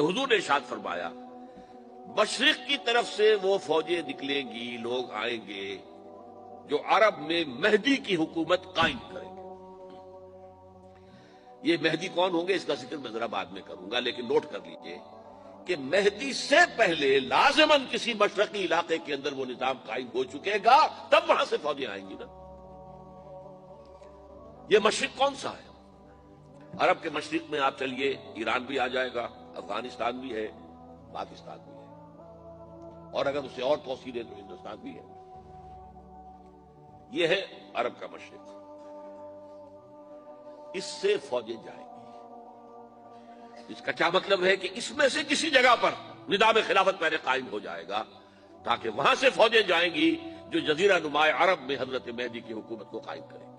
حضور نے ارشاد فرمایا مشرق کی طرف سے وہ فوجیں نکلیں گی، لوگ آئیں گے جو عرب میں مہدی کی حکومت قائم کریں گے۔ یہ مہدی کون ہوں گے اس کا ذکر میں ذرا بعد میں کروں گا، لیکن نوٹ کر لیجئے کہ مہدی سے پہلے لازماً کسی مشرقی علاقے کے اندر وہ نظام قائم ہو چکے گا، تب وہاں سے فوجیں آئیں گی نا۔ یہ مشرق کون سا ہے؟ عرب کے مشرق میں آپ چلیے ایران بھی آ جائے گا، افغانستان بھی ہے، پاکستان بھی ہے، اور اگر اسے اور توسیع دے تو ہندوستان بھی ہے۔ یہ ہے عرب کا مشرق، اس سے فوجیں جائیں گی۔ اس کا کیا مطلب ہے کہ اس میں سے کسی جگہ پر نظام خلافت پہلے قائم ہو جائے گا تاکہ وہاں سے فوجیں جائیں گی جو جزیرہ نما عرب میں حضرت مہدی کی حکومت کو قائم کریں گی۔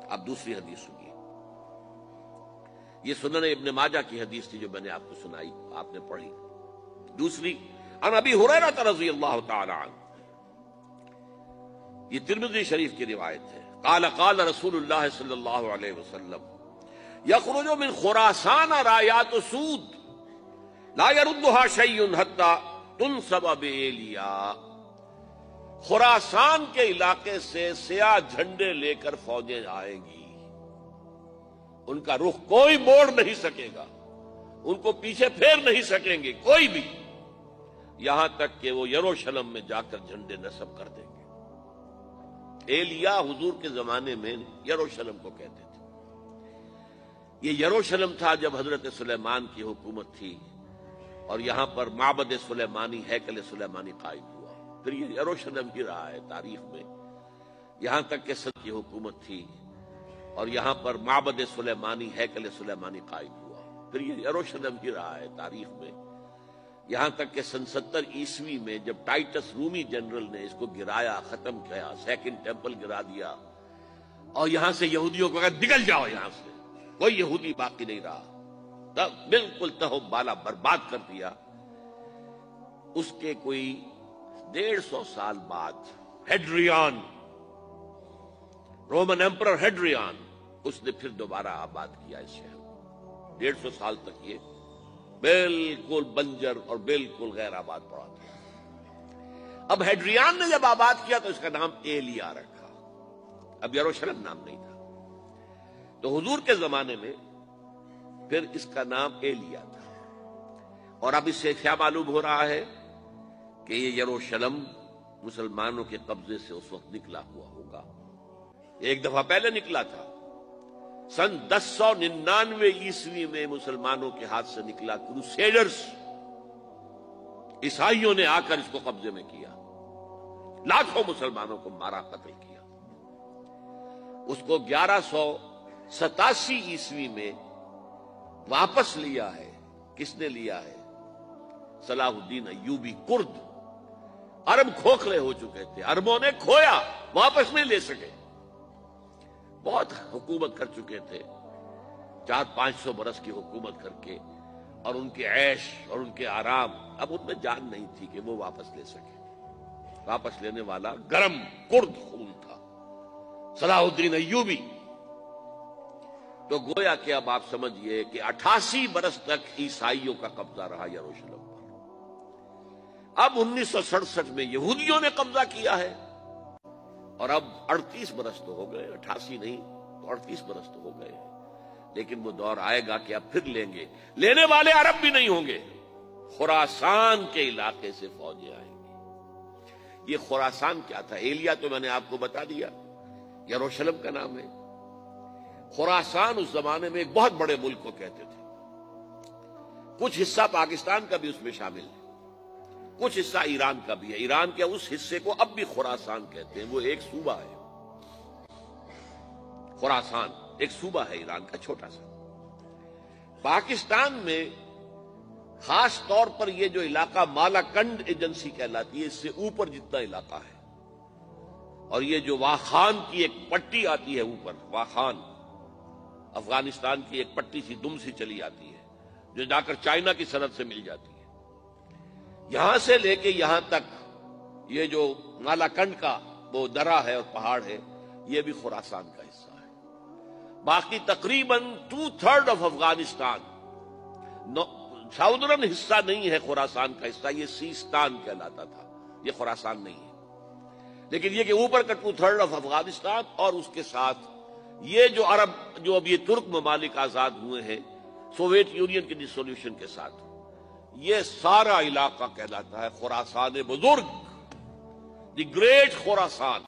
اب دوسری حدیث سنیے، یہ سنن ابن ماجہ کی حدیث تھی جو میں نے آپ کو سنائی، آپ نے پڑھی۔ دوسری عن ابی ہریرہ رضی اللہ تعالی عنہ، یہ ترمذی شریف کی روایت ہے، قال قال رسول اللہ صلی اللہ علیہ وسلم یخرج من خراسان رایات سود لا يردها شیء حتی تنصب بایلیا۔ خراسان کے علاقے سے سیاہ جھنڈے لے کر فوجیں آئیں گی، ان کا رخ کوئی موڑ نہیں سکے گا، ان کو پیچھے پھیر نہیں سکیں گے کوئی بھی، یہاں تک کہ وہ یروشلم میں جا کر جھنڈے نصب کر دیں گے۔ ایلیا حضور کے زمانے میں یروشلم کو کہتے تھے۔ یہ یروشلم تھا جب حضرت سلیمان کی حکومت تھی اور یہاں پر معبد سلیمانی، ہیکل سلیمانی قائم ہوا، پھر یہ یروشلم ہی رہا ہے تاریخ میں، یہاں تک کہ سن کی حکومت تھی اور یہاں پر معبد سلیمانی، ہیکل سلیمانی قائم ہوا، پھر یہ یروشلم ہی رہا ہے تاریخ میں، یہاں تک کہ سن 70 عیسوی میں جب ٹائٹس رومی جنرل نے اس کو گرایا، ختم کیا، سیکنڈ ٹیمپل گرا دیا اور یہاں سے یہودیوں کو کہا نکل جاؤ، یہاں سے کوئی یہودی باقی نہیں رہا، تب بالکل تہو بالا برباد کر دیا۔ اس کے کوئی 150 سال بعد ہیڈریان، رومن ایمپرر ہیڈریان، اس نے پھر دوبارہ آباد کیا اس شہر کو۔ 150 سال تک یہ بالکل بنجر اور بالکل غیر آباد پڑا تھا۔ اب ہیڈریان نے جب آباد کیا تو اس کا نام ایلیا رکھا، اب یروشلم نام نہیں تھا۔ تو حضور کے زمانے میں پھر اس کا نام ایلیا تھا، اور اب اس سے کیا معلوم ہو رہا ہے کہ یہ یروشلم مسلمانوں کے قبضے سے اس وقت نکلا ہوا ہوگا۔ ایک دفعہ پہلے نکلا تھا، سن 1099 عیسوی میں مسلمانوں کے ہاتھ سے نکلا، کروسیڈرز، عیسائیوں نے آ کر اس کو قبضے میں کیا، لاکھوں مسلمانوں کو مارا، قتل کیا۔ اس کو 1187 عیسوی میں واپس لیا ہے۔ کس نے لیا ہے؟ صلاح الدین ایوبی کرد۔ عرب کھوکھلے ہو چکے تھے، عربوں نے کھویا، واپس نہیں لے سکے، بہت حکومت کر چکے تھے، 400-500 برس کی حکومت کر کے، اور ان کے عیش اور ان کے آرام، اب ان میں جان نہیں تھی کہ وہ واپس لے سکے۔ واپس لینے والا گرم کرد خون تھا، صلاح الدین ایوبی۔ تو گویا کہ اب آپ سمجھئے کہ 88 برس تک عیسائیوں کا قبضہ رہا یروشلم پر۔ اب 1967 میں یہودیوں نے قبضہ کیا ہے، اور اب 38 برس تو ہو گئے، 88 نہیں تو 38 برس تو ہو گئے، لیکن وہ دور آئے گا کہ اب پھر لیں گے۔ لینے والے عرب بھی نہیں ہوں گے، خراسان کے علاقے سے فوجیں آئیں گی۔ یہ خراسان کیا تھا؟ ایلیا تو میں نے آپ کو بتا دیا، یروشلم کا نام ہے۔ خراسان اس زمانے میں ایک بہت بڑے ملک کو کہتے تھے، کچھ حصہ پاکستان کا بھی اس میں شامل ہے، کچھ حصہ ایران کا بھی ہے۔ ایران کے اس حصے کو اب بھی خراسان کہتے ہیں، وہ ایک صوبہ ہے۔ خراسان ایک صوبہ ہے ایران کا، چھوٹا سا۔ پاکستان میں خاص طور پر یہ جو علاقہ مالاکنڈ ایجنسی کہلاتی ہے، اس سے اوپر جتنا علاقہ ہے، اور یہ جو واخان کی ایک پٹی آتی ہے اوپر، واخان افغانستان کی ایک پٹی سی دم سی چلی آتی ہے جو جا کر چائنا کی سرحد سے مل جاتی ہے، یہاں سے لے کے یہاں تک یہ جو مالاکنڈ کا وہ درہ ہے اور پہاڑ ہے، یہ بھی خراسان کا حصہ ہے۔ باقی تقریباً 2/3 آف افغانستان ساؤدرن حصہ نہیں ہے خراسان کا حصہ، یہ سیستان کہلاتا تھا، یہ خراسان نہیں ہے۔ لیکن یہ کہ اوپر کا 2/3 آف افغانستان اور اس کے ساتھ یہ جو عرب، جو اب یہ ترک ممالک آزاد ہوئے ہیں سوویت یونین کی ڈسولوشن کے ساتھ، یہ سارا علاقہ کہلاتا ہے خراسان بزرگ، دی گریٹ خراسان۔